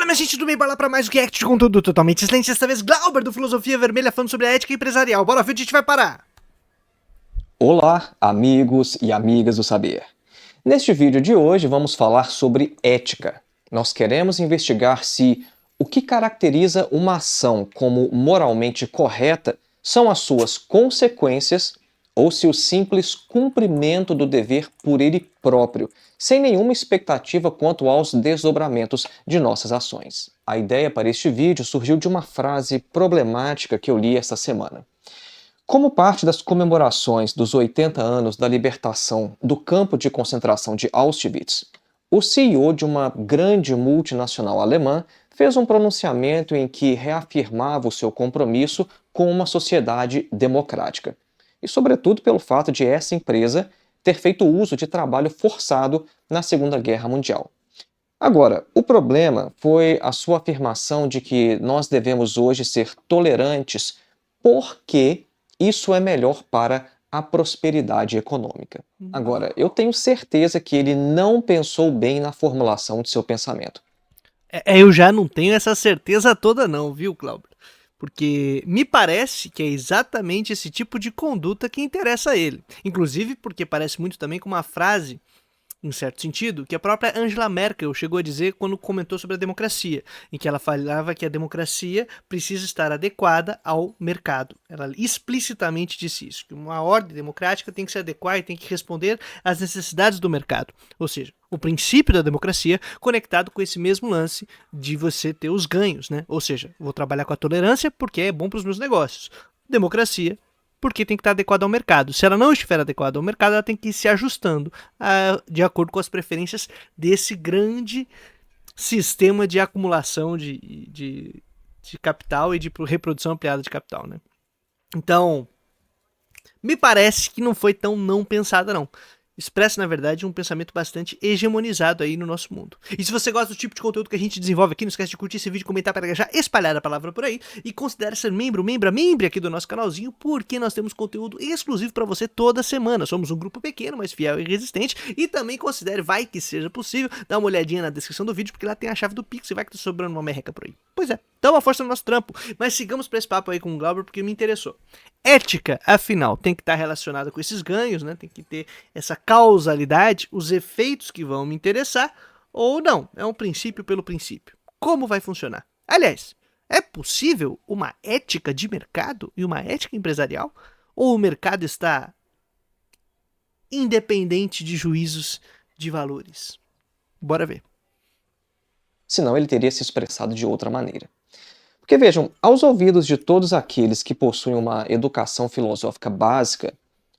minha gente do bem, bora lá pra mais um react de conteúdo totalmente excelente. Desta vez, Glauber do Filosofia Vermelha falando sobre a ética empresarial. Bora ver onde a gente vai parar. Olá, amigos e amigas do saber. Neste vídeo de hoje vamos falar sobre ética. Nós queremos investigar se o que caracteriza uma ação como moralmente correta são as suas consequências ou se o simples cumprimento do dever por ele próprio, sem nenhuma expectativa quanto aos desdobramentos de nossas ações. A ideia para este vídeo surgiu de uma frase problemática que eu li esta semana. Como parte das comemorações dos 80 anos da libertação do campo de concentração de Auschwitz, o CEO de uma grande multinacional alemã fez um pronunciamento em que reafirmava o seu compromisso com uma sociedade democrática. E, sobretudo, pelo fato de essa empresa ter feito uso de trabalho forçado na Segunda Guerra Mundial. Agora, o problema foi a sua afirmação de que nós devemos hoje ser tolerantes porque isso é melhor para a prosperidade econômica. Agora, eu tenho certeza que ele não pensou bem na formulação de seu pensamento. Eu já não tenho essa certeza toda não, viu, Glauber? Porque me parece que é exatamente esse tipo de conduta que interessa a ele. Inclusive porque parece muito também com uma frase, em certo sentido, que a própria Angela Merkel chegou a dizer quando comentou sobre a democracia, em que ela falava que a democracia precisa estar adequada ao mercado. Ela explicitamente disse isso, que uma ordem democrática tem que se adequar e tem que responder às necessidades do mercado. Ou seja, o princípio da democracia conectado com esse mesmo lance de você ter os ganhos, né? Ou seja, vou trabalhar com a tolerância porque é bom para os meus negócios. Democracia porque tem que estar adequada ao mercado. Se ela não estiver adequada ao mercado, ela tem que ir se ajustando de acordo com as preferências desse grande sistema de acumulação de capital e de reprodução ampliada de capital, né? Então, me parece que não foi tão não pensada, não. Expressa, na verdade, um pensamento bastante hegemonizado aí no nosso mundo. E se você gosta do tipo de conteúdo que a gente desenvolve aqui, não esquece de curtir esse vídeo, comentar para já espalhar a palavra por aí. E considere ser membro aqui do nosso canalzinho, porque nós temos conteúdo exclusivo para você toda semana. Somos um grupo pequeno, mas fiel e resistente. E também considere, vai que seja possível, dar uma olhadinha na descrição do vídeo, porque lá tem a chave do Pix e vai que tá sobrando uma merreca por aí. Pois é, dá uma força no nosso trampo. Mas sigamos para esse papo aí com o Glauber, porque me interessou. Ética, afinal, tem que estar relacionada com esses ganhos, né? Tem que ter essa causalidade, os efeitos que vão me interessar, ou não, é um princípio pelo princípio. Como vai funcionar? Aliás, é possível uma ética de mercado e uma ética empresarial? Ou o mercado está independente de juízos de valores? Bora ver. Senão ele teria se expressado de outra maneira. Porque vejam, aos ouvidos de todos aqueles que possuem uma educação filosófica básica,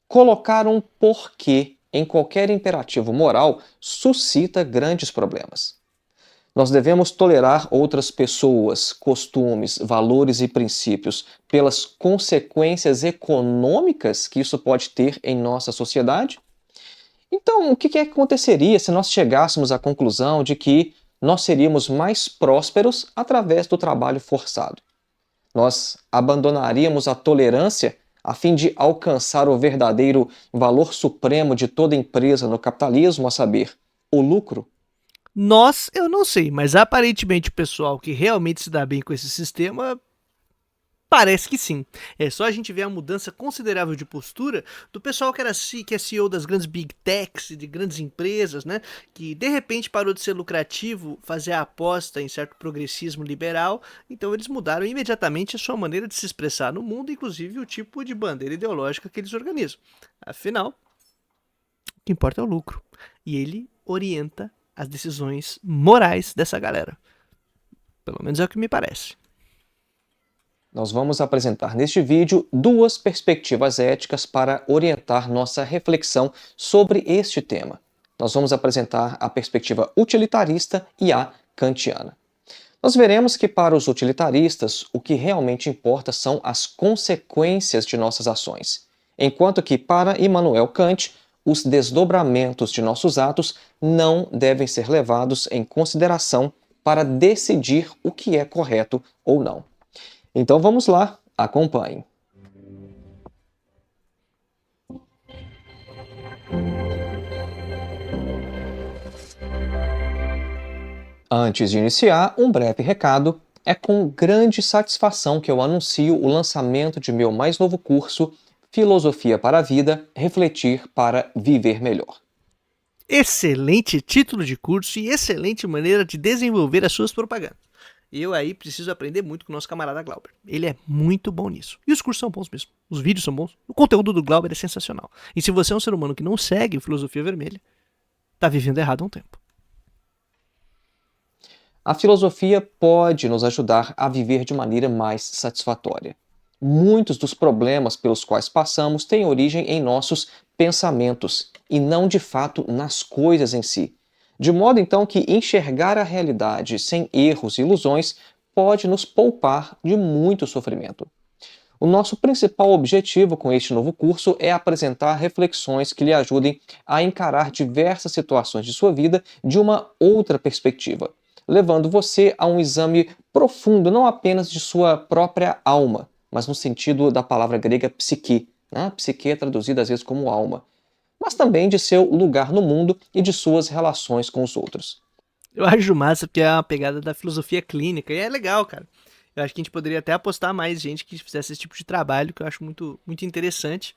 colocar um porquê em qualquer imperativo moral suscita grandes problemas. Nós devemos tolerar outras pessoas, costumes, valores e princípios pelas consequências econômicas que isso pode ter em nossa sociedade? Então, o que aconteceria se nós chegássemos à conclusão de que nós seríamos mais prósperos através do trabalho forçado? Nós abandonaríamos a tolerância a fim de alcançar o verdadeiro valor supremo de toda empresa no capitalismo, a saber, o lucro? Nós, eu não sei, mas aparentemente o pessoal que realmente se dá bem com esse sistema parece que sim. É só a gente ver a mudança considerável de postura do pessoal que é CEO das grandes big techs e de grandes empresas, né? Que de repente parou de ser lucrativo fazer a aposta em certo progressismo liberal, então eles mudaram imediatamente a sua maneira de se expressar no mundo, inclusive o tipo de bandeira ideológica que eles organizam. Afinal, o que importa é o lucro. E ele orienta as decisões morais dessa galera. Pelo menos é o que me parece. Nós vamos apresentar neste vídeo duas perspectivas éticas para orientar nossa reflexão sobre este tema. Nós vamos apresentar a perspectiva utilitarista e a kantiana. Nós veremos que para os utilitaristas o que realmente importa são as consequências de nossas ações, enquanto que para Immanuel Kant os desdobramentos de nossos atos não devem ser levados em consideração para decidir o que é correto ou não. Então vamos lá, acompanhe. Antes de iniciar, um breve recado. É com grande satisfação que eu anuncio o lançamento de meu mais novo curso, Filosofia para a Vida, Refletir para Viver Melhor. Excelente título de curso e excelente maneira de desenvolver as suas propagandas. Eu aí preciso aprender muito com o nosso camarada Glauber. Ele é muito bom nisso. E os cursos são bons mesmo. Os vídeos são bons. O conteúdo do Glauber é sensacional. E se você é um ser humano que não segue o Filosofia Vermelha, tá vivendo errado há um tempo. A filosofia pode nos ajudar a viver de maneira mais satisfatória. Muitos dos problemas pelos quais passamos têm origem em nossos pensamentos e não de fato nas coisas em si. De modo então que enxergar a realidade sem erros e ilusões pode nos poupar de muito sofrimento. O nosso principal objetivo com este novo curso é apresentar reflexões que lhe ajudem a encarar diversas situações de sua vida de uma outra perspectiva, levando você a um exame profundo não apenas de sua própria alma, mas no sentido da palavra grega psique, né? Psique é traduzida às vezes como alma, mas também de seu lugar no mundo e de suas relações com os outros. Eu acho massa porque é uma pegada da filosofia clínica e é legal, cara. Eu acho que a gente poderia até apostar mais gente que fizesse esse tipo de trabalho, que eu acho muito, muito interessante.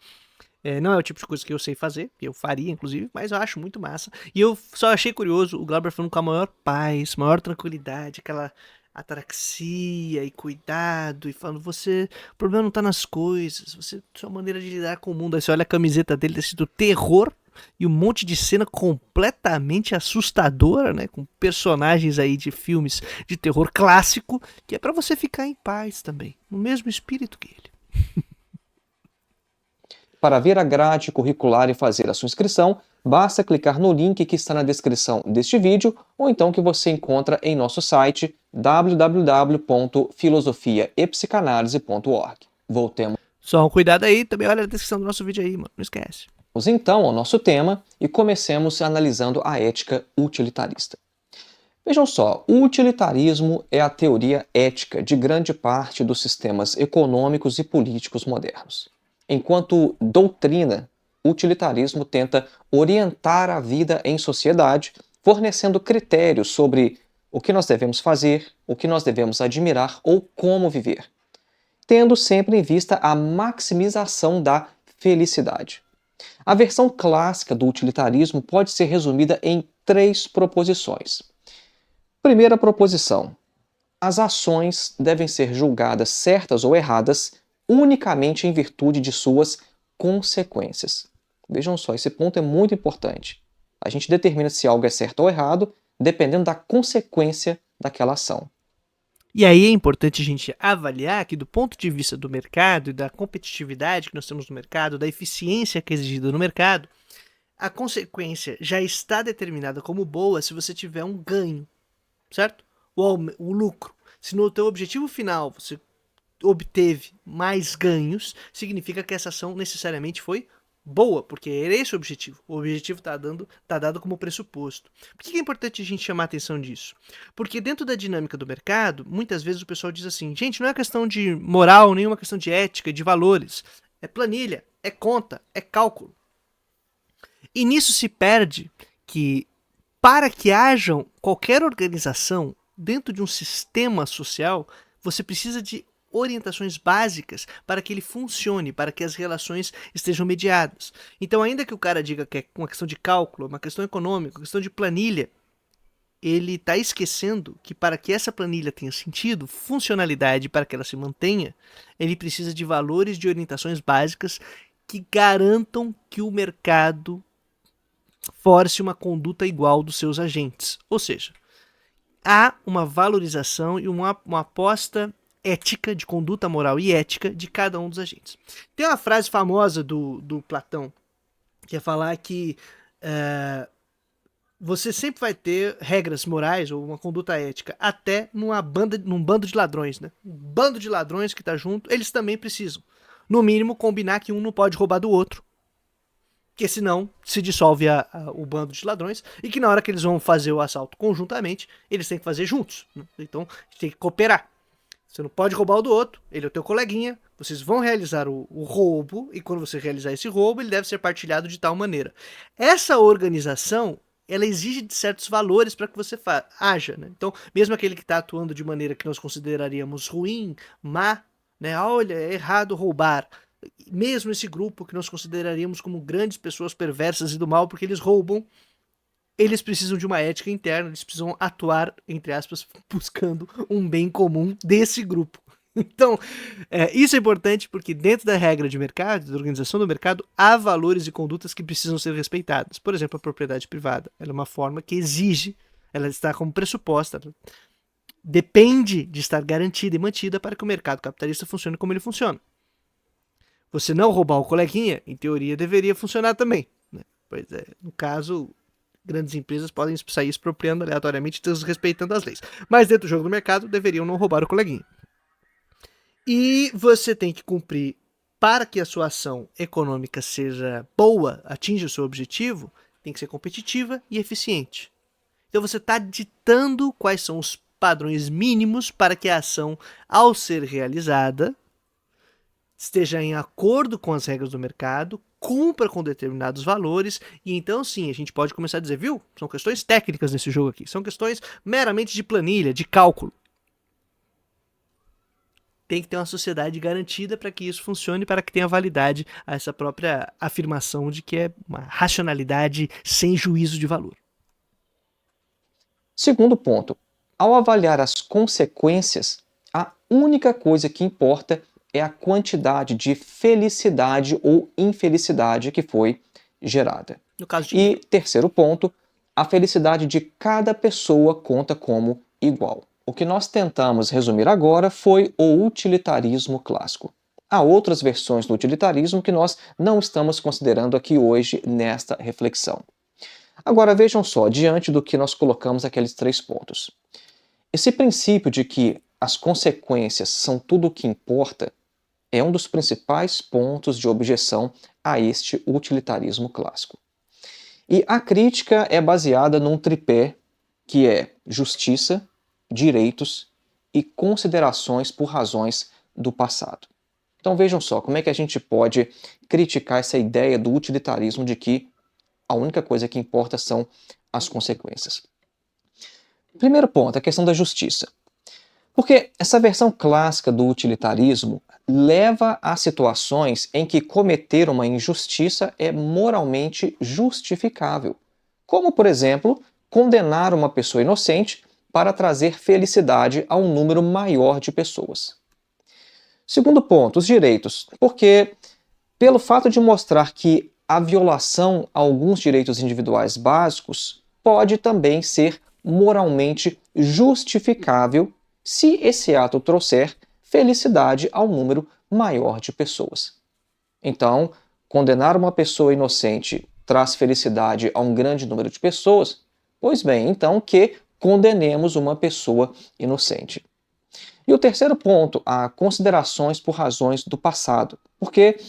Não é o tipo de coisa que eu sei fazer, que eu faria, inclusive, mas eu acho muito massa. E eu só achei curioso o Glauber falando com a maior paz, maior tranquilidade, aquela ataraxia e cuidado, e falando, o problema não tá nas coisas, sua maneira de lidar com o mundo. Aí você olha a camiseta dele, tá escrito terror, e um monte de cena completamente assustadora, né? Com personagens aí de filmes de terror clássico, que é pra você ficar em paz também, no mesmo espírito que ele. Para ver a grade curricular e fazer a sua inscrição, basta clicar no link que está na descrição deste vídeo ou então que você encontra em nosso site www.filosofiaepsicanalise.org. Voltemos Só um cuidado aí, também olha a descrição do nosso vídeo aí, mano, não esquece. então ao nosso tema e comecemos analisando a ética utilitarista. Vejam só, o utilitarismo é a teoria ética de grande parte dos sistemas econômicos e políticos modernos. Enquanto doutrina, o utilitarismo tenta orientar a vida em sociedade, fornecendo critérios sobre o que nós devemos fazer, o que nós devemos admirar ou como viver, tendo sempre em vista a maximização da felicidade. A versão clássica do utilitarismo pode ser resumida em 3 proposições. Primeira proposição: as ações devem ser julgadas certas ou erradas unicamente em virtude de suas consequências. Vejam só, esse ponto é muito importante. A gente determina se algo é certo ou errado dependendo da consequência daquela ação. E aí é importante a gente avaliar que do ponto de vista do mercado e da competitividade que nós temos no mercado, da eficiência que é exigida no mercado, a consequência já está determinada como boa se você tiver um ganho, certo? O lucro. Se no teu objetivo final você obteve mais ganhos, significa que essa ação necessariamente foi boa, porque era esse o objetivo. O objetivo está dado como pressuposto. Por que é importante a gente chamar a atenção disso? Porque dentro da dinâmica do mercado, muitas vezes o pessoal diz assim, gente, não é questão de moral, nem uma questão de ética, de valores. É planilha, é conta, é cálculo. E nisso se perde que para que hajam qualquer organização dentro de um sistema social, você precisa de orientações básicas para que ele funcione, para que as relações estejam mediadas. Então, ainda que o cara diga que é uma questão de cálculo, uma questão econômica, uma questão de planilha, ele está esquecendo que para que essa planilha tenha sentido, funcionalidade, para que ela se mantenha, ele precisa de valores, de orientações básicas que garantam que o mercado force uma conduta igual dos seus agentes. Ou seja, há uma valorização e uma aposta ética, de conduta moral e ética de cada um dos agentes. Tem uma frase famosa do Platão, que é falar que você sempre vai ter regras morais ou uma conduta ética, até num bando de ladrões, né? Um bando de ladrões que tá junto, eles também precisam, no mínimo, combinar que um não pode roubar do outro, porque senão se dissolve o bando de ladrões, e que na hora que eles vão fazer o assalto conjuntamente, eles têm que fazer juntos, né? Então tem que cooperar. Você não pode roubar o do outro, ele é o teu coleguinha, vocês vão realizar o roubo, e quando você realizar esse roubo, ele deve ser partilhado de tal maneira. Essa organização ela exige de certos valores para que você haja, né? Então, mesmo aquele que está atuando de maneira que nós consideraríamos ruim, má, né? Olha, é errado roubar. Mesmo esse grupo que nós consideraríamos como grandes pessoas perversas e do mal porque eles roubam, eles precisam de uma ética interna, eles precisam atuar, entre aspas, buscando um bem comum desse grupo. Então, isso é importante porque dentro da regra de mercado, da organização do mercado, há valores e condutas que precisam ser respeitadas. Por exemplo, a propriedade privada. Ela é uma forma que exige, ela está como pressuposta, depende de estar garantida e mantida para que o mercado capitalista funcione como ele funciona. Você não roubar o coleguinha, em teoria, deveria funcionar também, né? Pois é, no caso, grandes empresas podem sair expropriando aleatoriamente, desrespeitando as leis. Mas dentro do jogo do mercado, deveriam não roubar o coleguinha. E você tem que cumprir, para que a sua ação econômica seja boa, atinja o seu objetivo, tem que ser competitiva e eficiente. Então você está ditando quais são os padrões mínimos para que a ação, ao ser realizada, esteja em acordo com as regras do mercado, cumpra com determinados valores, e então sim, a gente pode começar a dizer, viu? São questões técnicas nesse jogo aqui, são questões meramente de planilha, de cálculo. Tem que ter uma sociedade garantida para que isso funcione, para que tenha validade a essa própria afirmação de que é uma racionalidade sem juízo de valor. Segundo ponto, ao avaliar as consequências, a única coisa que importa é a quantidade de felicidade ou infelicidade que foi gerada. No caso de... E terceiro ponto, a felicidade de cada pessoa conta como igual. O que nós tentamos resumir agora foi o utilitarismo clássico. Há outras versões do utilitarismo que nós não estamos considerando aqui hoje nesta reflexão. Agora vejam só, diante do que nós colocamos aqueles 3 pontos. Esse princípio de que as consequências são tudo o que importa é um dos principais pontos de objeção a este utilitarismo clássico. E a crítica é baseada num tripé que é justiça, direitos e considerações por razões do passado. Então vejam só como é que a gente pode criticar essa ideia do utilitarismo de que a única coisa que importa são as consequências. Primeiro ponto, a questão da justiça. Porque essa versão clássica do utilitarismo leva a situações em que cometer uma injustiça é moralmente justificável. Como, por exemplo, condenar uma pessoa inocente para trazer felicidade a um número maior de pessoas. Segundo ponto, os direitos. Porque, pelo fato de mostrar que a violação a alguns direitos individuais básicos pode também ser moralmente justificável se esse ato trouxer felicidade a um número maior de pessoas. Então, condenar uma pessoa inocente traz felicidade a um grande número de pessoas? Pois bem, então que condenemos uma pessoa inocente. E o terceiro ponto, há considerações por razões do passado, porque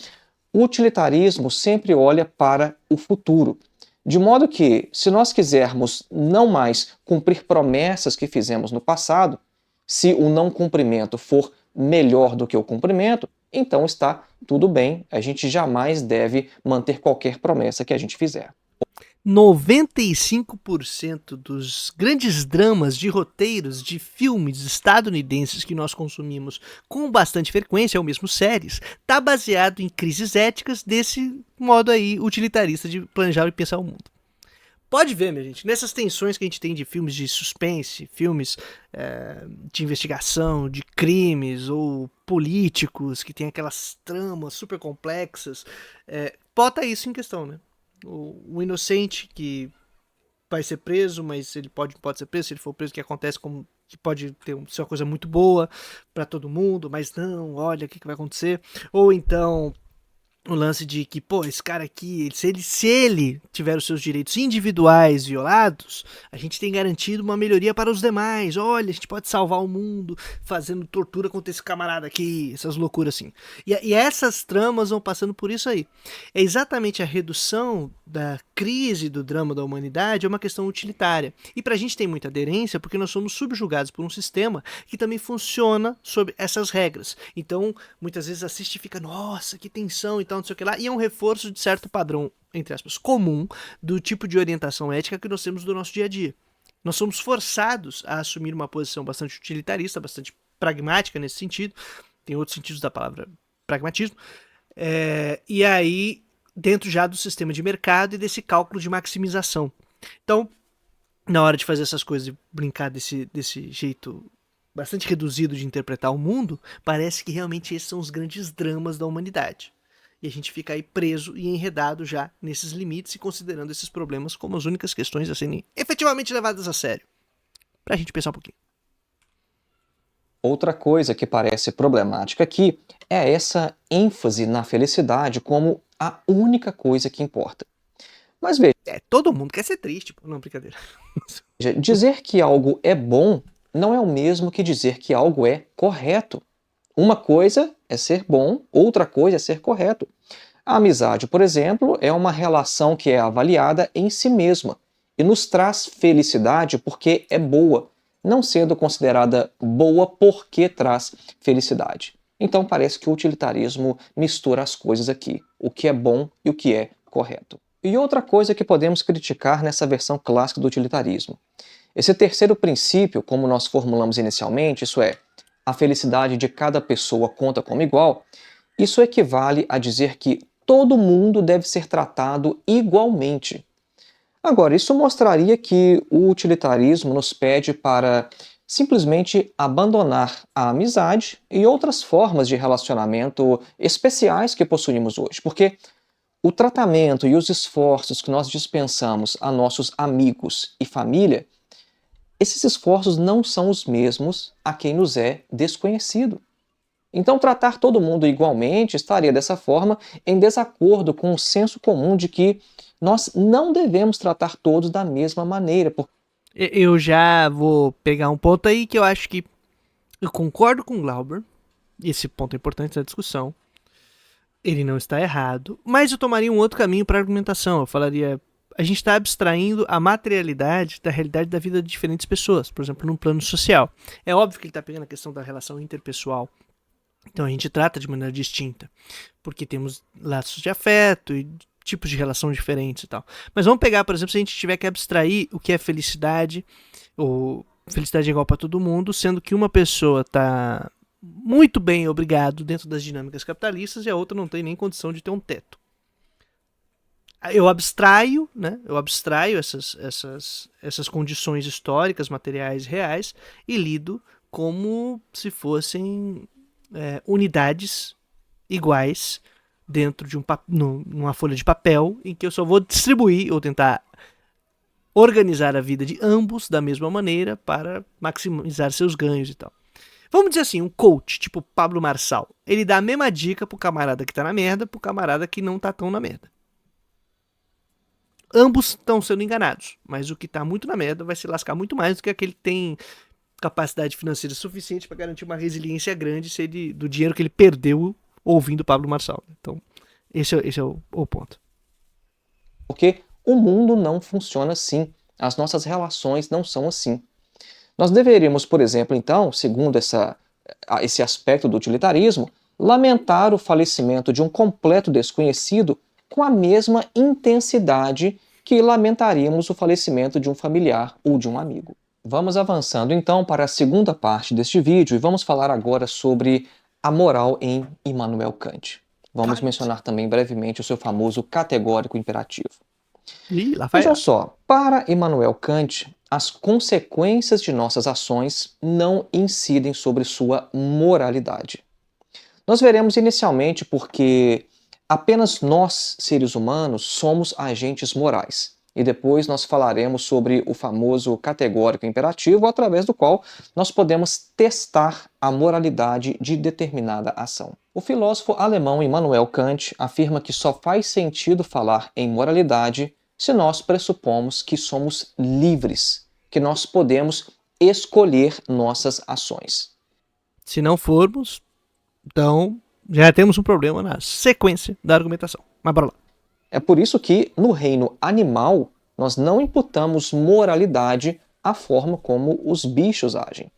o utilitarismo sempre olha para o futuro, de modo que, se nós quisermos não mais cumprir promessas que fizemos no passado, se o não cumprimento for melhor do que o cumprimento, então está tudo bem, a gente jamais deve manter qualquer promessa que a gente fizer. 95% dos grandes dramas de roteiros de filmes estadunidenses que nós consumimos com bastante frequência, ou mesmo séries, está baseado em crises éticas desse modo aí utilitarista de planejar e pensar o mundo. Pode ver, minha gente, nessas tensões que a gente tem de filmes de suspense, filmes de investigação, de crimes ou políticos que tem aquelas tramas super complexas, bota isso em questão, né? O inocente que vai ser preso, mas ele pode ser preso, se ele for preso, o que acontece como que pode ser uma coisa muito boa para todo mundo, mas não, olha o que vai acontecer. Ou então o lance de que, pô, esse cara aqui, se ele tiver os seus direitos individuais violados, a gente tem garantido uma melhoria para os demais. Olha, a gente pode salvar o mundo fazendo tortura contra esse camarada aqui, essas loucuras assim. E essas tramas vão passando por isso aí. É exatamente a redução da crise, do drama da humanidade é uma questão utilitária. E pra gente tem muita aderência porque nós somos subjugados por um sistema que também funciona sob essas regras. Então, muitas vezes assiste e fica, nossa, que tensão e tal, não sei o que lá, e é um reforço de certo padrão, entre aspas, comum do tipo de orientação ética que nós temos do nosso dia a dia. Nós somos forçados a assumir uma posição bastante utilitarista, bastante pragmática nesse sentido. Tem outros sentidos da palavra pragmatismo. E aí, dentro já do sistema de mercado e desse cálculo de maximização. Então, na hora de fazer essas coisas e brincar desse jeito bastante reduzido de interpretar o mundo, parece que realmente esses são os grandes dramas da humanidade. E a gente fica aí preso e enredado já nesses limites e considerando esses problemas como as únicas questões a serem efetivamente levadas a sério. Pra gente pensar um pouquinho. Outra coisa que parece problemática aqui é essa ênfase na felicidade como a única coisa que importa. Mas veja, Todo mundo quer ser triste, pô. Não, brincadeira. dizer que algo é bom não é o mesmo que dizer que algo é correto. Uma coisa é ser bom, outra coisa é ser correto. A amizade, por exemplo, é uma relação que é avaliada em si mesma e nos traz felicidade porque é boa, não sendo considerada boa porque traz felicidade. Então parece que o utilitarismo mistura as coisas aqui, o que é bom e o que é correto. E outra coisa que podemos criticar nessa versão clássica do utilitarismo. Esse terceiro princípio, como nós formulamos inicialmente, isso é, a felicidade de cada pessoa conta como igual, isso equivale a dizer que todo mundo deve ser tratado igualmente. Agora, isso mostraria que o utilitarismo nos pede para simplesmente abandonar a amizade e outras formas de relacionamento especiais que possuímos hoje, porque o tratamento e os esforços que nós dispensamos a nossos amigos e família, esses esforços não são os mesmos a quem nos é desconhecido. Então, tratar todo mundo igualmente estaria, dessa forma, em desacordo com o senso comum de que nós não devemos tratar todos da mesma maneira. Eu já vou pegar um ponto aí que eu acho que eu concordo com o Glauber. Esse ponto é importante da discussão. Ele não está errado, mas eu tomaria um outro caminho para argumentação. Eu falaria, a gente está abstraindo a materialidade da realidade da vida de diferentes pessoas, por exemplo, num plano social. É óbvio que ele está pegando a questão da relação interpessoal. Então a gente trata de maneira distinta, porque temos laços de afeto e tipos de relação diferentes e tal. Mas vamos pegar, por exemplo, se a gente tiver que abstrair o que é felicidade, ou felicidade é igual para todo mundo, sendo que uma pessoa está muito bem, obrigado, dentro das dinâmicas capitalistas e a outra não tem nem condição de ter um teto. Eu abstraio, né? Eu abstraio essas condições históricas, materiais, reais e lido como se fossem unidades iguais dentro de numa folha de papel em que eu só vou distribuir ou tentar organizar a vida de ambos da mesma maneira para maximizar seus ganhos e tal. Vamos dizer assim, um coach, tipo Pablo Marçal, ele dá a mesma dica pro camarada que tá na merda, pro camarada que não tá tão na merda. Ambos estão sendo enganados, mas o que tá muito na merda vai se lascar muito mais do que aquele que tem capacidade financeira suficiente para garantir uma resiliência grande do dinheiro que ele perdeu ouvindo Pablo Marçal. Então, esse é o ponto. Porque o mundo não funciona assim. As nossas relações não são assim. Nós deveríamos, por exemplo, então, segundo esse aspecto do utilitarismo, lamentar o falecimento de um completo desconhecido com a mesma intensidade que lamentaríamos o falecimento de um familiar ou de um amigo. Vamos avançando então para a segunda parte deste vídeo e vamos falar agora sobre a moral em Immanuel Kant. Vamos mencionar também brevemente o seu famoso categórico imperativo. Veja só, para Immanuel Kant, as consequências de nossas ações não incidem sobre sua moralidade. Nós veremos inicialmente porque apenas nós, seres humanos, somos agentes morais. E depois nós falaremos sobre o famoso categórico imperativo, através do qual nós podemos testar a moralidade de determinada ação. O filósofo alemão Immanuel Kant afirma que só faz sentido falar em moralidade se nós pressupomos que somos livres, que nós podemos escolher nossas ações. Se não formos, então já temos um problema na sequência da argumentação. Mas bora lá. É por isso que, no reino animal, nós não imputamos moralidade à forma como os bichos agem.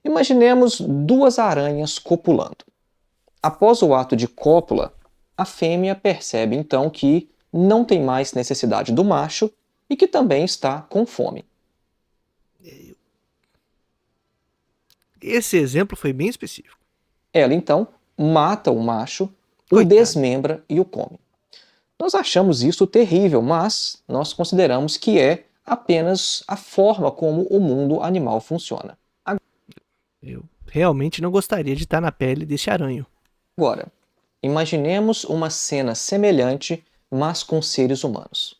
Imaginemos duas aranhas copulando. Após o ato de cópula, a fêmea percebe então que não tem mais necessidade do macho e que também está com fome. Esse exemplo foi bem específico. Ela então mata o macho, o Coitado. desmembra e o come. Nós achamos isso terrível, mas nós consideramos que é apenas a forma como o mundo animal funciona. Eu realmente não gostaria de estar na pele desse aranho. Agora, imaginemos uma cena semelhante, mas com seres humanos.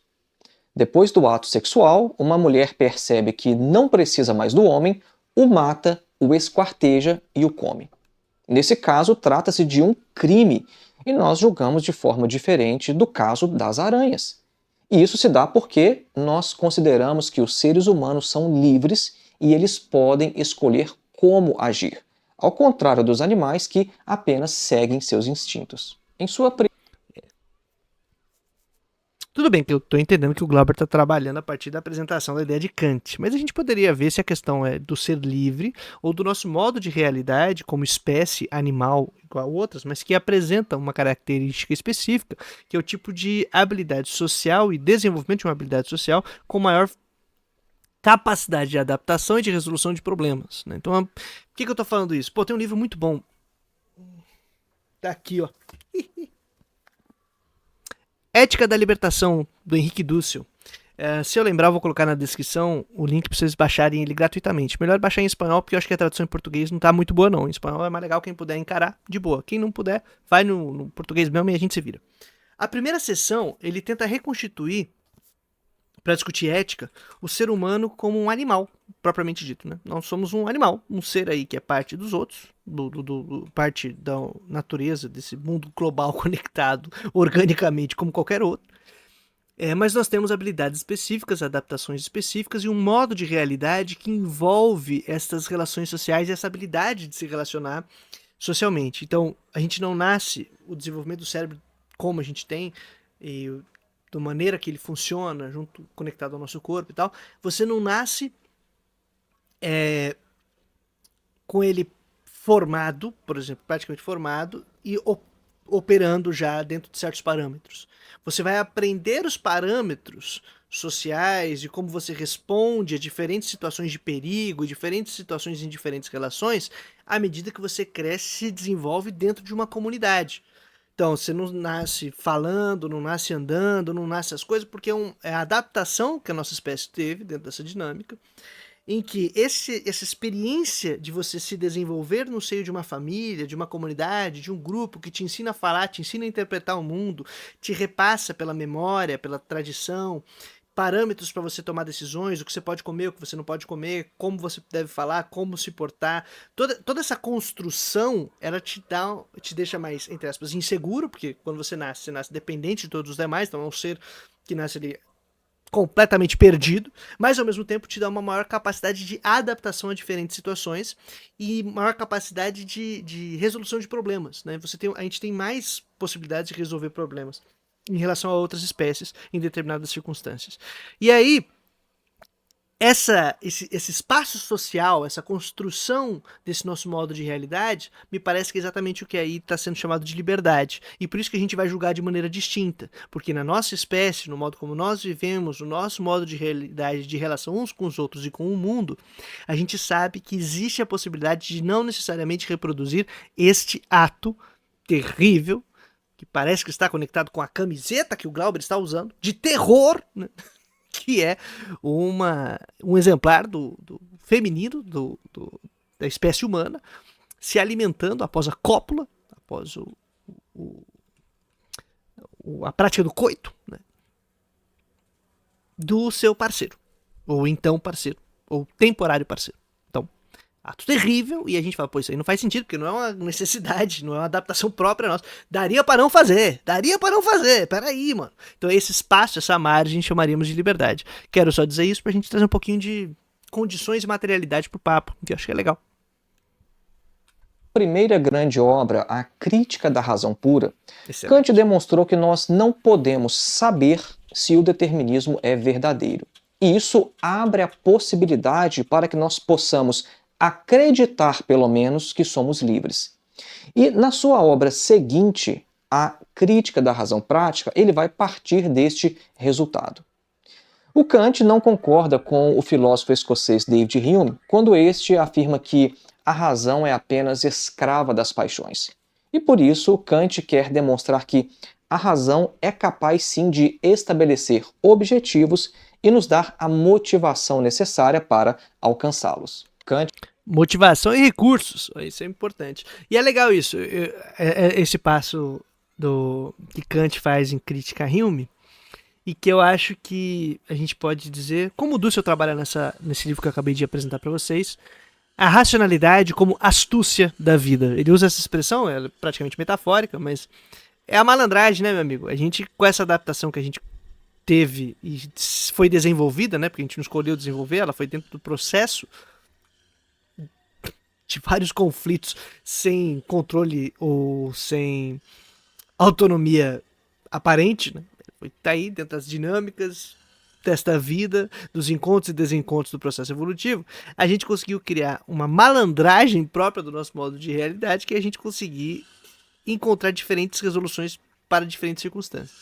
Depois do ato sexual, uma mulher percebe que não precisa mais do homem, o mata, o esquarteja e o come. Nesse caso, trata-se de um crime e nós julgamos de forma diferente do caso das aranhas. E isso se dá porque nós consideramos que os seres humanos são livres e eles podem escolher como agir, ao contrário dos animais que apenas seguem seus instintos. Em sua Tudo bem que eu estou entendendo que o Glauber está trabalhando a partir da apresentação da ideia de Kant, mas a gente poderia ver se a questão é do ser livre ou do nosso modo de realidade como espécie animal igual a outras, mas que apresenta uma característica específica, que é o tipo de habilidade social e desenvolvimento de uma habilidade social com maior capacidade de adaptação e de resolução de problemas. Né? Então, por que eu estou falando isso? Pô, tem um livro muito bom. Tá aqui, ó. Ética da Libertação, do Henrique Dussel. Se eu lembrar, eu vou colocar na descrição o link para vocês baixarem ele gratuitamente. Melhor baixar em espanhol, porque eu acho que a tradução em português não tá muito boa, não. Em espanhol é mais legal quem puder encarar, de boa. Quem não puder, vai no português mesmo e a gente se vira. A primeira sessão, ele tenta reconstituir, para discutir ética, o ser humano como um animal, propriamente dito. Né? Nós somos um animal, um ser aí que é parte dos outros, parte da natureza, desse mundo global conectado organicamente como qualquer outro. Mas nós temos habilidades específicas, adaptações específicas e um modo de realidade que envolve essas relações sociais e essa habilidade de se relacionar socialmente. Então, a gente não nasce, o desenvolvimento do cérebro como a gente tem, e da maneira que ele funciona, junto, conectado ao nosso corpo e tal, você não nasce com ele formado, por exemplo, praticamente formado, e operando já dentro de certos parâmetros. Você vai aprender os parâmetros sociais de como você responde a diferentes situações de perigo, diferentes situações em diferentes relações, à medida que você cresce e se desenvolve dentro de uma comunidade. Então, você não nasce falando, não nasce andando, não nasce as coisas, porque é a adaptação que a nossa espécie teve dentro dessa dinâmica, em que essa experiência de você se desenvolver no seio de uma família, de uma comunidade, de um grupo que te ensina a falar, te ensina a interpretar o mundo, te repassa pela memória, pela tradição, parâmetros para você tomar decisões, o que você pode comer, o que você não pode comer, como você deve falar, como se portar. Toda essa construção, ela te deixa mais, entre aspas, inseguro, porque quando você nasce dependente de todos os demais, então é um ser que nasce ali completamente perdido, mas ao mesmo tempo te dá uma maior capacidade de adaptação a diferentes situações e maior capacidade de resolução de problemas. Né? A gente tem mais possibilidades de resolver problemas em relação a outras espécies em determinadas circunstâncias. E aí, esse espaço social, essa construção desse nosso modo de realidade, me parece que é exatamente o que aí está sendo chamado de liberdade. E por isso que a gente vai julgar de maneira distinta. Porque na nossa espécie, no modo como nós vivemos, no nosso modo de realidade, de relação uns com os outros e com o mundo, a gente sabe que existe a possibilidade de não necessariamente reproduzir este ato terrível, que parece que está conectado com a camiseta que o Glauber está usando, de terror, né? Que é um exemplar do feminino da espécie humana se alimentando após a cópula, após a prática do coito, né? Do seu parceiro, ou então parceiro, ou temporário parceiro. Então, ato terrível, e a gente fala, pô, isso aí não faz sentido, porque não é uma necessidade, não é uma adaptação própria nossa. Daria para não fazer, peraí, mano. Então esse espaço, essa margem, chamaríamos de liberdade. Quero só dizer isso pra gente trazer um pouquinho de condições e materialidade pro papo, que eu acho que é legal. Primeira grande obra, A Crítica da Razão Pura, Excelente. Kant demonstrou que nós não podemos saber se o determinismo é verdadeiro. E isso abre a possibilidade para que nós possamos acreditar, pelo menos, que somos livres. E na sua obra seguinte, A Crítica da Razão Prática, ele vai partir deste resultado. O Kant não concorda com o filósofo escocês David Hume quando este afirma que a razão é apenas escrava das paixões. E por isso, Kant quer demonstrar que a razão é capaz sim de estabelecer objetivos e nos dar a motivação necessária para alcançá-los. Kant Motivação e recursos, isso é importante. E é legal isso, esse passo que Kant faz em Crítica a Hume, e que eu acho que a gente pode dizer, como o Dussel trabalha nesse livro que eu acabei de apresentar para vocês, a racionalidade como astúcia da vida. Ele usa essa expressão, é praticamente metafórica, mas é a malandragem, né, meu amigo? A gente, com essa adaptação que a gente teve e foi desenvolvida, né, porque a gente não escolheu desenvolver, ela foi dentro do processo de vários conflitos sem controle ou sem autonomia aparente, né? Tá aí dentro das dinâmicas desta vida, dos encontros e desencontros do processo evolutivo, a gente conseguiu criar uma malandragem própria do nosso modo de realidade, que é a gente conseguir encontrar diferentes resoluções para diferentes circunstâncias.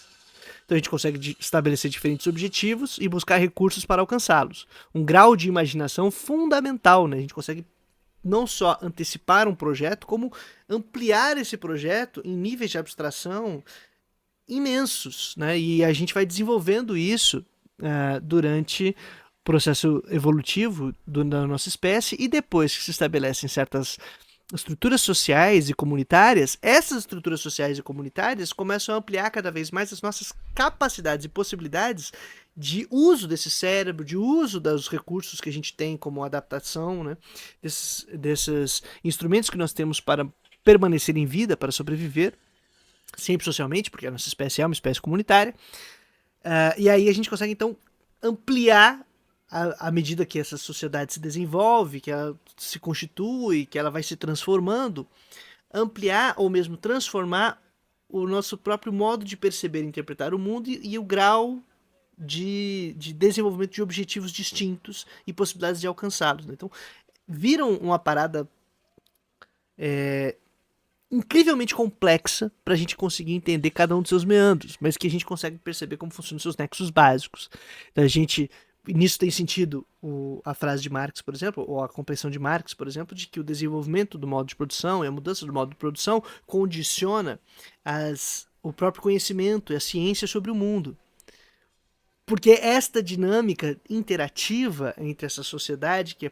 Então a gente consegue estabelecer diferentes objetivos e buscar recursos para alcançá-los. Um grau de imaginação fundamental, né? A gente consegue não só antecipar um projeto, como ampliar esse projeto em níveis de abstração imensos, né? E a gente vai desenvolvendo isso durante o processo evolutivo da nossa espécie, e depois que se estabelecem certas estruturas sociais e comunitárias, essas estruturas sociais e comunitárias começam a ampliar cada vez mais as nossas capacidades e possibilidades de uso desse cérebro, de uso dos recursos que a gente tem como adaptação, né? desses instrumentos que nós temos para permanecer em vida, para sobreviver, sempre socialmente, porque a nossa espécie é uma espécie comunitária. E aí a gente consegue, então, ampliar à medida que essa sociedade se desenvolve, que ela se constitui, que ela vai se transformando, ampliar ou mesmo transformar o nosso próprio modo de perceber e interpretar o mundo e o grau de desenvolvimento de objetivos distintos e possibilidades de alcançá-los. Né? Então, viram uma parada incrivelmente complexa para a gente conseguir entender cada um dos seus meandros, mas que a gente consegue perceber como funcionam os seus nexos básicos. Então, nisso tem sentido a frase de Marx, por exemplo, ou a compreensão de Marx, por exemplo, de que o desenvolvimento do modo de produção e a mudança do modo de produção condiciona o próprio conhecimento e a ciência sobre o mundo. Porque esta dinâmica interativa entre essa sociedade, que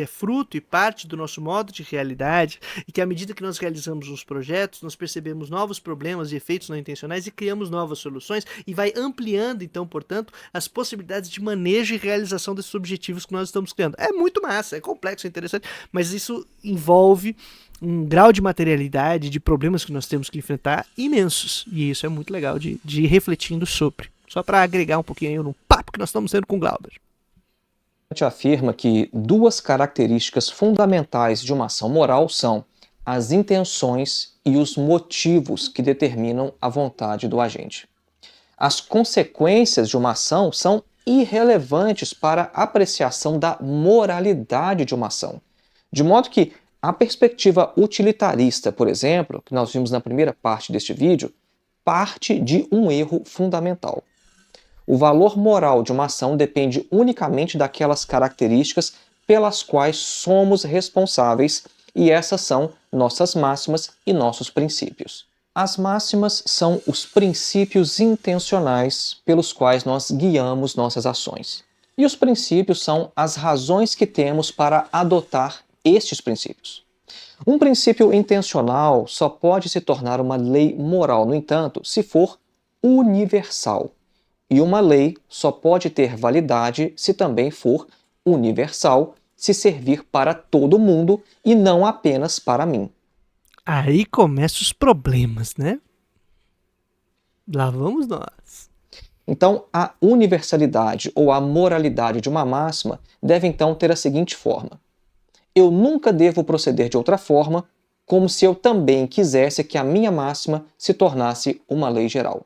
é fruto e parte do nosso modo de realidade, e que à medida que nós realizamos os projetos, nós percebemos novos problemas e efeitos não intencionais e criamos novas soluções, e vai ampliando, então, portanto, as possibilidades de manejo e realização desses objetivos que nós estamos criando. É muito massa, é complexo, é interessante, mas isso envolve um grau de materialidade, de problemas que nós temos que enfrentar imensos, e isso é muito legal de ir refletindo sobre. Só para agregar um pouquinho aí no papo que nós estamos tendo com o Glauber. A gente afirma que duas características fundamentais de uma ação moral são as intenções e os motivos que determinam a vontade do agente. As consequências de uma ação são irrelevantes para a apreciação da moralidade de uma ação. De modo que a perspectiva utilitarista, por exemplo, que nós vimos na primeira parte deste vídeo, parte de um erro fundamental. O valor moral de uma ação depende unicamente daquelas características pelas quais somos responsáveis, e essas são nossas máximas e nossos princípios. As máximas são os princípios intencionais pelos quais nós guiamos nossas ações. E os princípios são as razões que temos para adotar estes princípios. Um princípio intencional só pode se tornar uma lei moral, no entanto, se for universal. E uma lei só pode ter validade se também for universal, se servir para todo mundo e não apenas para mim. Aí começam os problemas, né? Lá vamos nós. Então, a universalidade ou a moralidade de uma máxima deve então ter a seguinte forma: eu nunca devo proceder de outra forma como se eu também quisesse que a minha máxima se tornasse uma lei geral.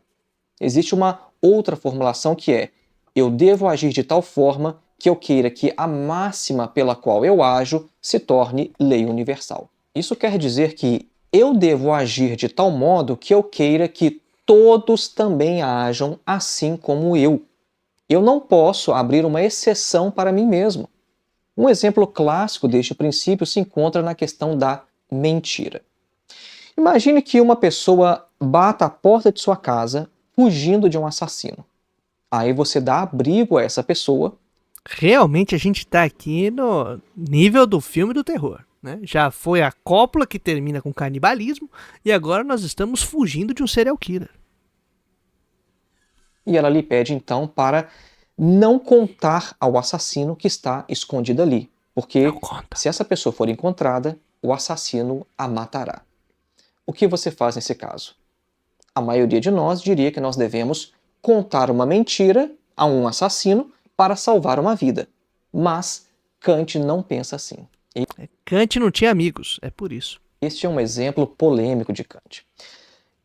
Existe uma outra formulação que é: eu devo agir de tal forma que eu queira que a máxima pela qual eu ajo se torne lei universal. Isso quer dizer que eu devo agir de tal modo que eu queira que todos também ajam assim como eu. Eu não posso abrir uma exceção para mim mesmo. Um exemplo clássico deste princípio se encontra na questão da mentira. Imagine que uma pessoa bata a porta de sua casa fugindo de um assassino. Aí você dá abrigo a essa pessoa. Realmente a gente tá aqui no nível do filme do terror, né? Já foi a cópula que termina com canibalismo e agora nós estamos fugindo de um serial killer. E ela lhe pede então para não contar ao assassino que está escondido ali, porque Não conta. se essa pessoa for encontrada, o assassino a matará. O que você faz nesse caso? A maioria de nós diria que nós devemos contar uma mentira a um assassino para salvar uma vida. Mas Kant não pensa assim. Kant não tinha amigos, é por isso. Este é um exemplo polêmico de Kant.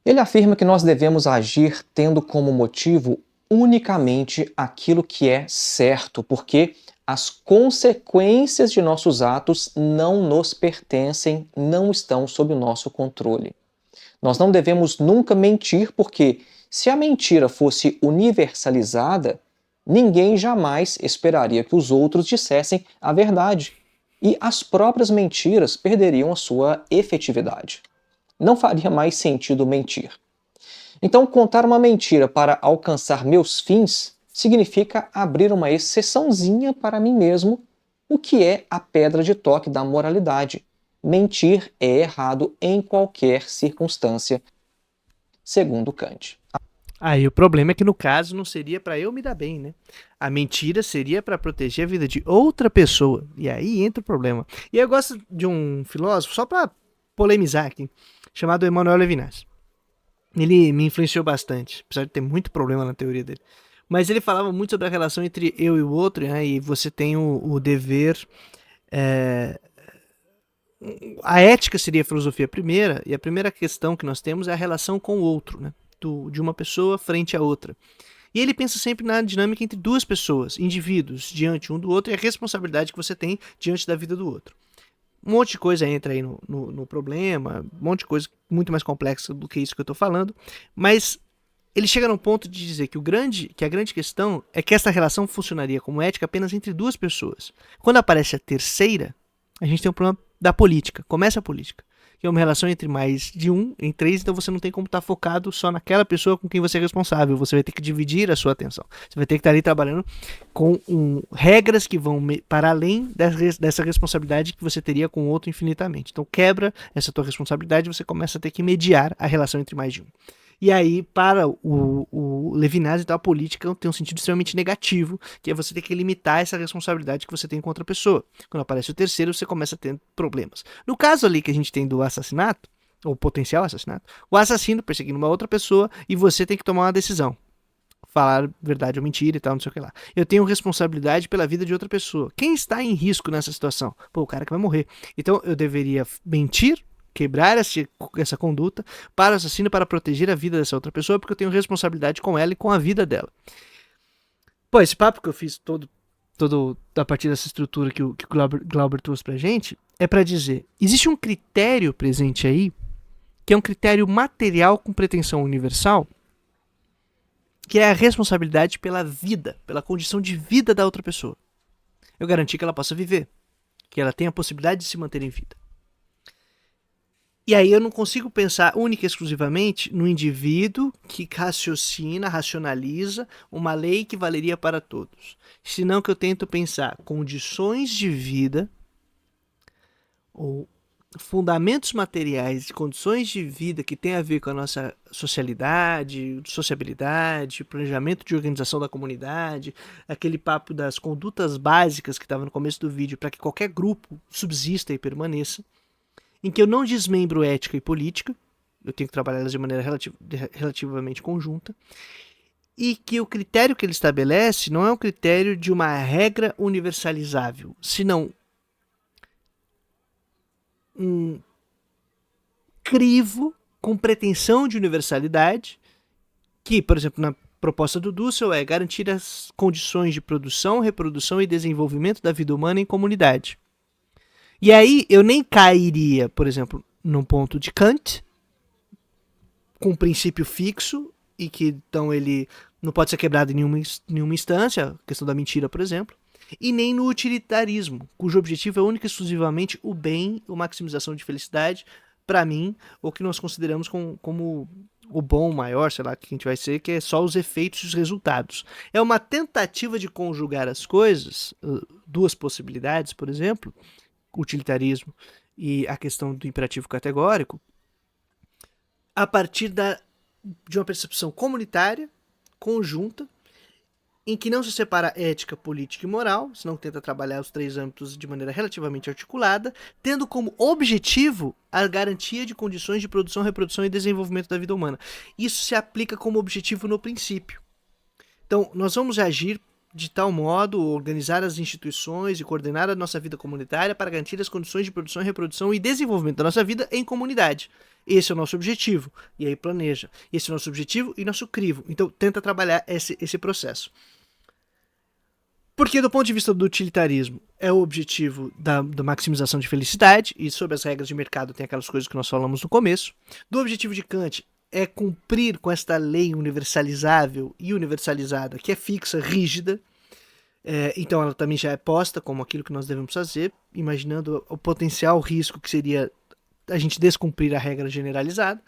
Ele afirma que nós devemos agir tendo como motivo unicamente aquilo que é certo, porque as consequências de nossos atos não nos pertencem, não estão sob o nosso controle. Nós não devemos nunca mentir, porque se a mentira fosse universalizada, ninguém jamais esperaria que os outros dissessem a verdade. E as próprias mentiras perderiam a sua efetividade. Não faria mais sentido mentir. Então, contar uma mentira para alcançar meus fins significa abrir uma exceçãozinha para mim mesmo, o que é a pedra de toque da moralidade. Mentir é errado em qualquer circunstância, segundo Kant. Aí o problema é que no caso não seria pra eu me dar bem, né? A mentira seria pra proteger a vida de outra pessoa. E aí entra o problema. E eu gosto de um filósofo, só pra polemizar aqui, chamado Emmanuel Levinas. Ele me influenciou bastante, apesar de ter muito problema na teoria dele. Mas ele falava muito sobre a relação entre eu e o outro, né? E você tem o dever. A ética seria a filosofia primeira, e a primeira questão que nós temos é a relação com o outro, né? De uma pessoa frente à outra. E ele pensa sempre na dinâmica entre duas pessoas, indivíduos, diante um do outro, e a responsabilidade que você tem diante da vida do outro. Um monte de coisa entra aí no problema, um monte de coisa muito mais complexa do que isso que eu estou falando, mas ele chega num ponto de dizer que a grande questão é que essa relação funcionaria como ética apenas entre duas pessoas. Quando aparece a terceira, a gente tem um problema da política, começa a política, que é uma relação entre mais de um, em três, então você não tem como estar focado só naquela pessoa com quem você é responsável, você vai ter que dividir a sua atenção, você vai ter que estar ali trabalhando com regras que vão para além dessa responsabilidade que você teria com o outro infinitamente. Então quebra essa tua responsabilidade e você começa a ter que mediar a relação entre mais de um. E aí, para o Levinas, então, a política tem um sentido extremamente negativo, que é você ter que limitar essa responsabilidade que você tem com outra pessoa. Quando aparece o terceiro, você começa a ter problemas. No caso ali que a gente tem do assassinato, ou potencial assassinato, o assassino perseguindo uma outra pessoa e você tem que tomar uma decisão. Falar verdade ou mentira e tal, não sei o que lá. Eu tenho responsabilidade pela vida de outra pessoa. Quem está em risco nessa situação? Pô, o cara que vai morrer. Então, eu deveria mentir, quebrar essa conduta para o assassino, para proteger a vida dessa outra pessoa, porque eu tenho responsabilidade com ela e com a vida dela. Pô, esse papo que eu fiz todo a partir dessa estrutura que o Glauber trouxe pra gente, é para dizer, existe um critério presente aí, que é um critério material com pretensão universal, que é a responsabilidade pela vida, pela condição de vida da outra pessoa. Eu garanti que ela possa viver, que ela tenha a possibilidade de se manter em vida. E aí eu não consigo pensar única e exclusivamente no indivíduo que racionaliza uma lei que valeria para todos. Senão que eu tento pensar condições de vida ou fundamentos materiais de condições de vida que tem a ver com a nossa sociabilidade, planejamento de organização da comunidade, aquele papo das condutas básicas que estava no começo do vídeo para que qualquer grupo subsista e permaneça, em que eu não desmembro ética e política, eu tenho que trabalhar elas de maneira relativamente conjunta, e que o critério que ele estabelece não é um critério de uma regra universalizável, senão crivo com pretensão de universalidade, que, por exemplo, na proposta do Dussel é garantir as condições de produção, reprodução e desenvolvimento da vida humana em comunidade. E aí eu nem cairia, por exemplo, num ponto de Kant, com um princípio fixo, e que então ele não pode ser quebrado em nenhuma instância, a questão da mentira, por exemplo, e nem no utilitarismo, cujo objetivo é único e exclusivamente o bem, a maximização de felicidade, para mim, o que nós consideramos como o bom maior, sei lá, que a gente vai ser, que é só os efeitos e os resultados. É uma tentativa de conjugar as coisas, duas possibilidades, por exemplo, utilitarismo e a questão do imperativo categórico, a partir de uma percepção comunitária, conjunta, em que não se separa ética, política e moral, senão tenta trabalhar os três âmbitos de maneira relativamente articulada, tendo como objetivo a garantia de condições de produção, reprodução e desenvolvimento da vida humana. Isso se aplica como objetivo no princípio. Então, nós vamos agir de tal modo, organizar as instituições e coordenar a nossa vida comunitária para garantir as condições de produção, reprodução e desenvolvimento da nossa vida em comunidade. Esse é o nosso objetivo. E aí planeja. Esse é o nosso objetivo e nosso crivo. Então tenta trabalhar esse processo. Porque do ponto de vista do utilitarismo, é o objetivo da maximização de felicidade, e sob as regras de mercado tem aquelas coisas que nós falamos no começo. Do objetivo de Kant, é cumprir com esta lei universalizável e universalizada, que é fixa, rígida. Então ela também já é posta como aquilo que nós devemos fazer, imaginando o potencial risco que seria a gente descumprir a regra generalizada.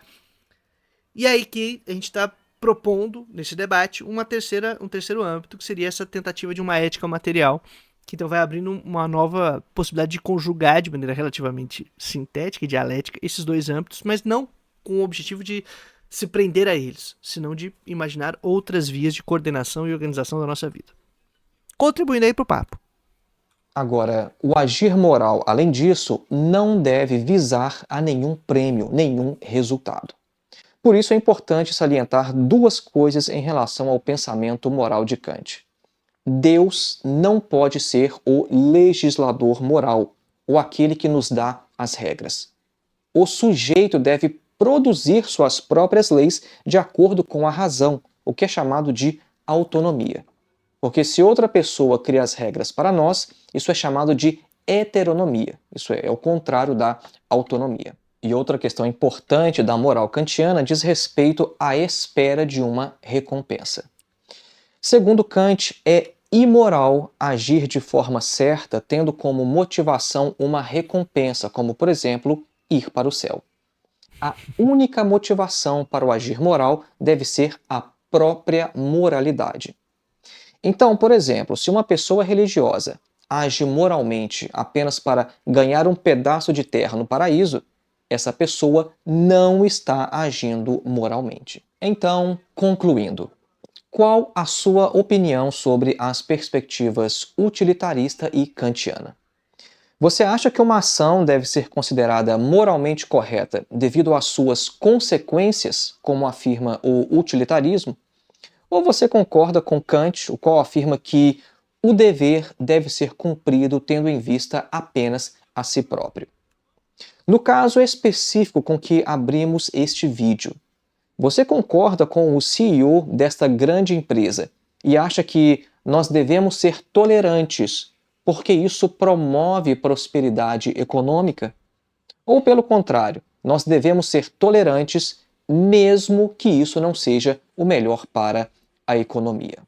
E aí que a gente está propondo, nesse debate, um terceiro âmbito, que seria essa tentativa de uma ética material, que então vai abrindo uma nova possibilidade de conjugar de maneira relativamente sintética e dialética esses dois âmbitos, mas não com o objetivo de se prender a eles, senão de imaginar outras vias de coordenação e organização da nossa vida. Contribuindo aí para o papo. Agora, o agir moral, além disso, não deve visar a nenhum prêmio, nenhum resultado. Por isso é importante salientar duas coisas em relação ao pensamento moral de Kant. Deus não pode ser o legislador moral, ou aquele que nos dá as regras. O sujeito deve produzir suas próprias leis de acordo com a razão, o que é chamado de autonomia. Porque se outra pessoa cria as regras para nós, isso é chamado de heteronomia. Isso é o contrário da autonomia. E outra questão importante da moral kantiana diz respeito à espera de uma recompensa. Segundo Kant, é imoral agir de forma certa tendo como motivação uma recompensa, como, por exemplo, ir para o céu. A única motivação para o agir moral deve ser a própria moralidade. Então, por exemplo, se uma pessoa religiosa age moralmente apenas para ganhar um pedaço de terra no paraíso, essa pessoa não está agindo moralmente. Então, concluindo, qual a sua opinião sobre as perspectivas utilitarista e kantiana? Você acha que uma ação deve ser considerada moralmente correta devido às suas consequências, como afirma o utilitarismo? Ou você concorda com Kant, o qual afirma que o dever deve ser cumprido tendo em vista apenas a si próprio? No caso específico com que abrimos este vídeo, você concorda com o CEO desta grande empresa e acha que nós devemos ser tolerantes porque isso promove prosperidade econômica? Ou, pelo contrário, nós devemos ser tolerantes mesmo que isso não seja o melhor para a economia?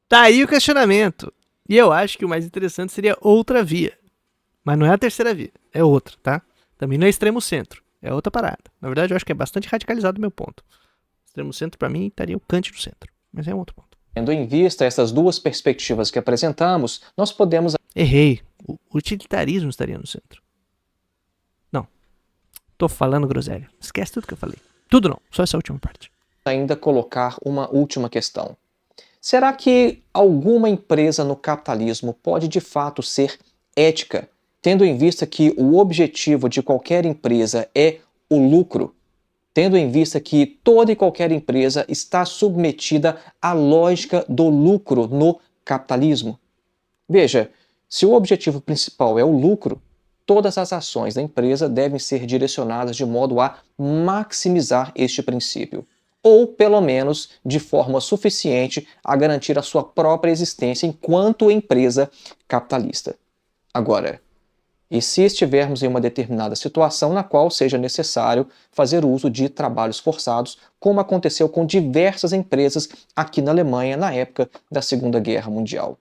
Tá aí o questionamento. E eu acho que o mais interessante seria outra via. Mas não é a terceira via, é outra, tá? Também não é extremo centro, é outra parada. Na verdade, eu acho que é bastante radicalizado o meu ponto. Extremo centro, para mim, estaria o Kant no centro. Mas é um outro ponto. Tendo em vista essas duas perspectivas que apresentamos, nós podemos... Errei. O utilitarismo estaria no centro. Não. Tô falando groselha. Esquece tudo que eu falei. Tudo não, só essa última parte. Ainda colocar uma última questão. Será que alguma empresa no capitalismo pode de fato ser ética, tendo em vista que o objetivo de qualquer empresa é o lucro? Tendo em vista que toda e qualquer empresa está submetida à lógica do lucro no capitalismo? Veja, se o objetivo principal é o lucro, todas as ações da empresa devem ser direcionadas de modo a maximizar este princípio, ou pelo menos de forma suficiente a garantir a sua própria existência enquanto empresa capitalista. Agora, e se estivermos em uma determinada situação na qual seja necessário fazer uso de trabalhos forçados, como aconteceu com diversas empresas aqui na Alemanha na época da Segunda Guerra Mundial?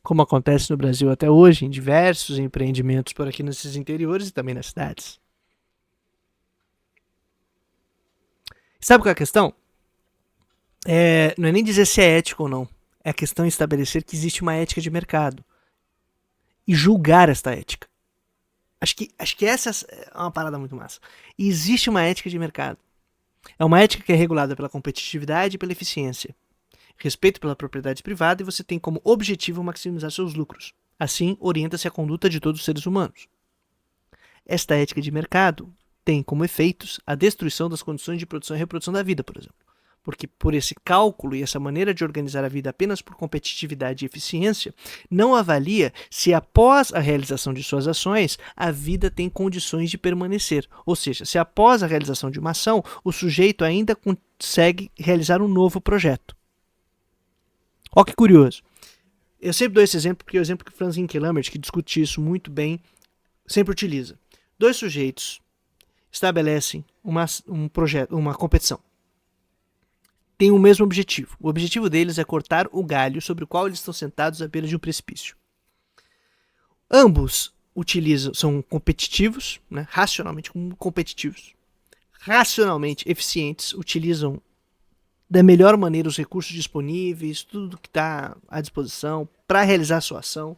Como acontece no Brasil até hoje, em diversos empreendimentos por aqui nesses interiores e também nas cidades. Sabe qual é a questão? Não é nem dizer se é ético ou não. É a questão de estabelecer que existe uma ética de mercado. E julgar esta ética. Acho que essa é uma parada muito massa. E existe uma ética de mercado. É uma ética que é regulada pela competitividade e pela eficiência. Respeito pela propriedade privada e você tem como objetivo maximizar seus lucros. Assim, orienta-se a conduta de todos os seres humanos. Esta ética de mercado tem como efeitos a destruição das condições de produção e reprodução da vida, por exemplo. Porque por esse cálculo e essa maneira de organizar a vida apenas por competitividade e eficiência, não avalia se após a realização de suas ações, a vida tem condições de permanecer. Ou seja, se após a realização de uma ação, o sujeito ainda consegue realizar um novo projeto. Olha que curioso. Eu sempre dou esse exemplo porque é o exemplo que Franz Hinckelhammer, que discute isso muito bem, sempre utiliza. Dois sujeitos estabelecem um projeto, uma competição. Têm o mesmo objetivo. O objetivo deles é cortar o galho sobre o qual eles estão sentados à beira de um precipício. Ambos são competitivos, né, racionalmente competitivos, racionalmente eficientes, utilizam da melhor maneira os recursos disponíveis, tudo que está à disposição para realizar a sua ação.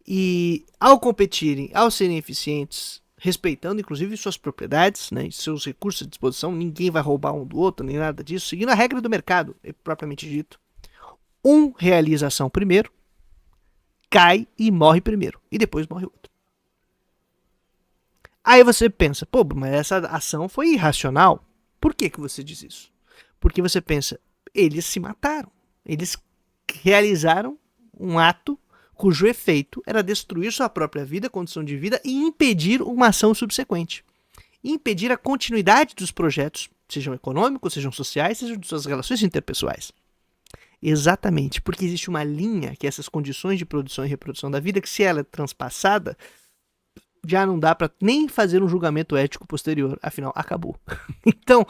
E ao competirem, ao serem eficientes, respeitando inclusive suas propriedades, né, seus recursos à disposição, ninguém vai roubar um do outro, nem nada disso, seguindo a regra do mercado, propriamente dito. Um realiza a ação primeiro, cai e morre primeiro, e depois morre o outro. Aí você pensa, pô, mas essa ação foi irracional. Por que você diz isso? Porque você pensa, eles se mataram, eles realizaram um ato cujo efeito era destruir sua própria vida, condição de vida e impedir uma ação subsequente. Impedir a continuidade dos projetos, sejam econômicos, sejam sociais, sejam de suas relações interpessoais. Exatamente, porque existe uma linha que essas condições de produção e reprodução da vida, que se ela é transpassada, já não dá para nem fazer um julgamento ético posterior, afinal, acabou. Então,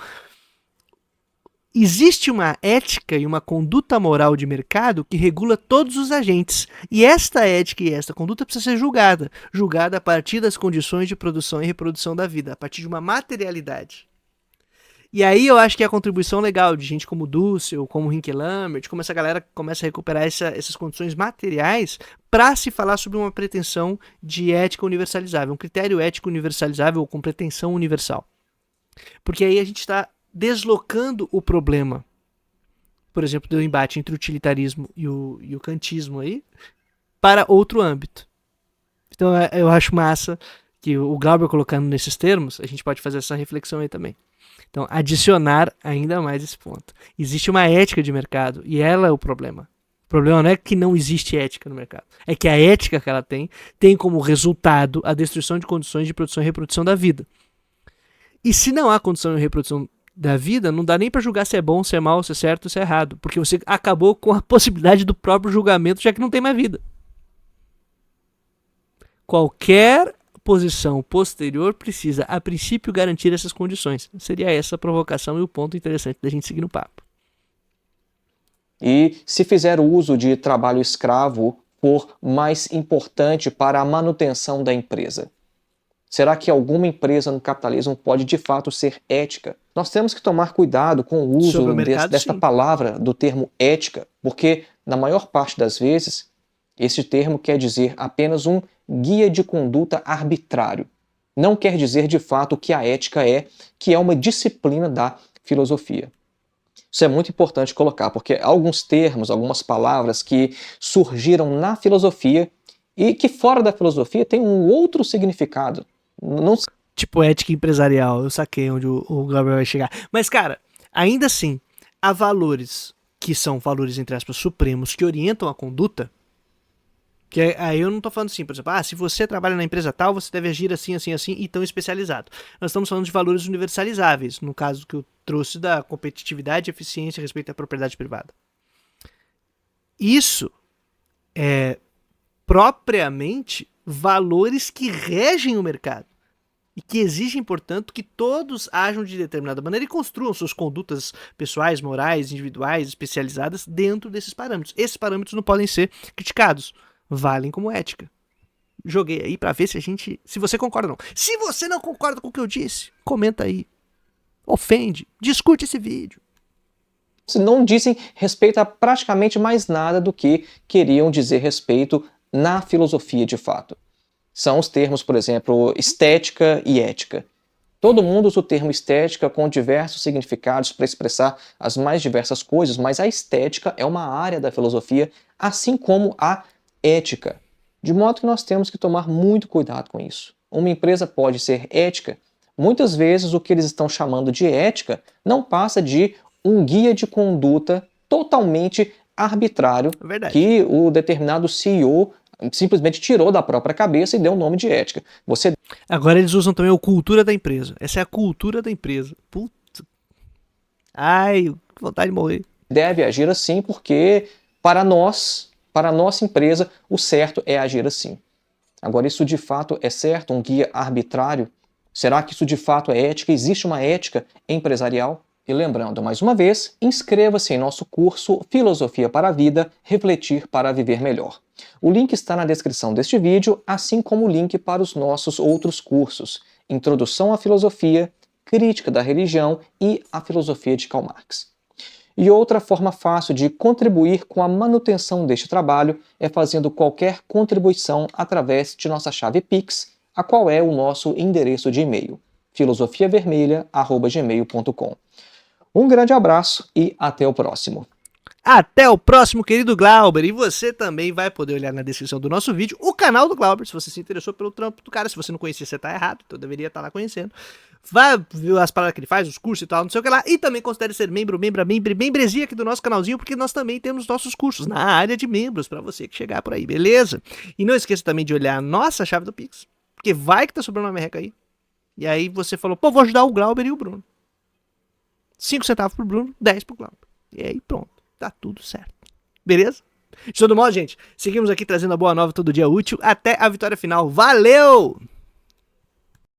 existe uma ética e uma conduta moral de mercado que regula todos os agentes. E esta ética e esta conduta precisa ser julgada. Julgada a partir das condições de produção e reprodução da vida, a partir de uma materialidade. E aí eu acho que é a contribuição legal de gente como Dussel, como Hinckelhammer, de como essa galera começa a recuperar essas condições materiais para se falar sobre uma pretensão de ética universalizável, um critério ético universalizável ou com pretensão universal. Porque aí a gente está deslocando o problema, por exemplo, do embate entre o utilitarismo e o kantismo aí, para outro âmbito. Então eu acho massa que o Glauber colocando nesses termos, a gente pode fazer essa reflexão aí também. Então, adicionar ainda mais esse ponto. Existe uma ética de mercado e ela é o problema. O problema não é que não existe ética no mercado, é que a ética que ela tem como resultado a destruição de condições de produção e reprodução da vida. E se não há condição de reprodução da vida, não dá nem para julgar se é bom, se é mal, se é certo, se é errado, porque você acabou com a possibilidade do próprio julgamento, já que não tem mais vida. Qualquer posição posterior precisa, a princípio, garantir essas condições. Seria essa a provocação e o ponto interessante da gente seguir no papo. E se fizer uso de trabalho escravo for mais importante para a manutenção da empresa? Será que alguma empresa no capitalismo pode de fato ser ética? Nós temos que tomar cuidado com o uso desta palavra, do termo ética, porque na maior parte das vezes esse termo quer dizer apenas um guia de conduta arbitrário. Não quer dizer de fato o que a ética é, que é uma disciplina da filosofia. Isso é muito importante colocar, porque há alguns termos, algumas palavras que surgiram na filosofia e que fora da filosofia tem um outro significado. Não... Tipo ética empresarial, eu saquei onde o Gabriel vai chegar. Mas, cara, ainda assim, há valores que são valores, entre aspas, supremos, que orientam a conduta, Que aí eu não tô falando assim, por exemplo, se você trabalha na empresa tal, você deve agir assim, assim, assim e tão especializado. Nós estamos falando de valores universalizáveis, no caso que eu trouxe da competitividade e eficiência a respeito da propriedade privada. Isso é propriamente valores que regem o mercado e que exigem, portanto, que todos ajam de determinada maneira e construam suas condutas pessoais, morais, individuais, especializadas dentro desses parâmetros. Esses parâmetros não podem ser criticados, valem como ética. Joguei aí pra ver se você concorda ou não. Se você não concorda com o que eu disse, comenta aí. Ofende, discute esse vídeo. Não dizem respeito a praticamente mais nada do que queriam dizer respeito na filosofia de fato. São os termos, por exemplo, estética e ética. Todo mundo usa o termo estética com diversos significados para expressar as mais diversas coisas, mas a estética é uma área da filosofia, assim como a ética. De modo que nós temos que tomar muito cuidado com isso. Uma empresa pode ser ética. Muitas vezes o que eles estão chamando de ética não passa de um guia de conduta totalmente arbitrário que o determinado CEO simplesmente tirou da própria cabeça e deu o nome de ética. Agora eles usam também a cultura da empresa. Essa é a cultura da empresa. Puta. Ai, que vontade de morrer. Deve agir assim porque para nós, para a nossa empresa, o certo é agir assim. Agora, isso de fato é certo? Um guia arbitrário? Será que isso de fato é ética? Existe uma ética empresarial? E lembrando, mais uma vez, inscreva-se em nosso curso Filosofia para a Vida, Refletir para Viver Melhor. O link está na descrição deste vídeo, assim como o link para os nossos outros cursos, Introdução à Filosofia, Crítica da Religião e a Filosofia de Karl Marx. E outra forma fácil de contribuir com a manutenção deste trabalho é fazendo qualquer contribuição através de nossa chave Pix, a qual é o nosso endereço de e-mail, filosofiavermelha@gmail.com. Um grande abraço e até o próximo. Até o próximo, querido Glauber. E você também vai poder olhar na descrição do nosso vídeo o canal do Glauber, se você se interessou pelo trampo do cara. Se você não conhecia, você tá errado, então deveria estar lá conhecendo. Vai ver as paradas que ele faz, os cursos e tal, não sei o que lá. E também considere ser membresia aqui do nosso canalzinho, porque nós também temos nossos cursos na área de membros, pra você que chegar por aí, beleza? E não esqueça também de olhar a nossa chave do Pix, porque vai que tá sobrando uma merreca aí. E aí você falou, pô, vou ajudar o Glauber e o Bruno. 5 centavos pro Bruno, 10 pro Glauber. E aí pronto, tá tudo certo. Beleza? De todo modo, gente, seguimos aqui trazendo a boa nova todo dia útil. Até a vitória final. Valeu!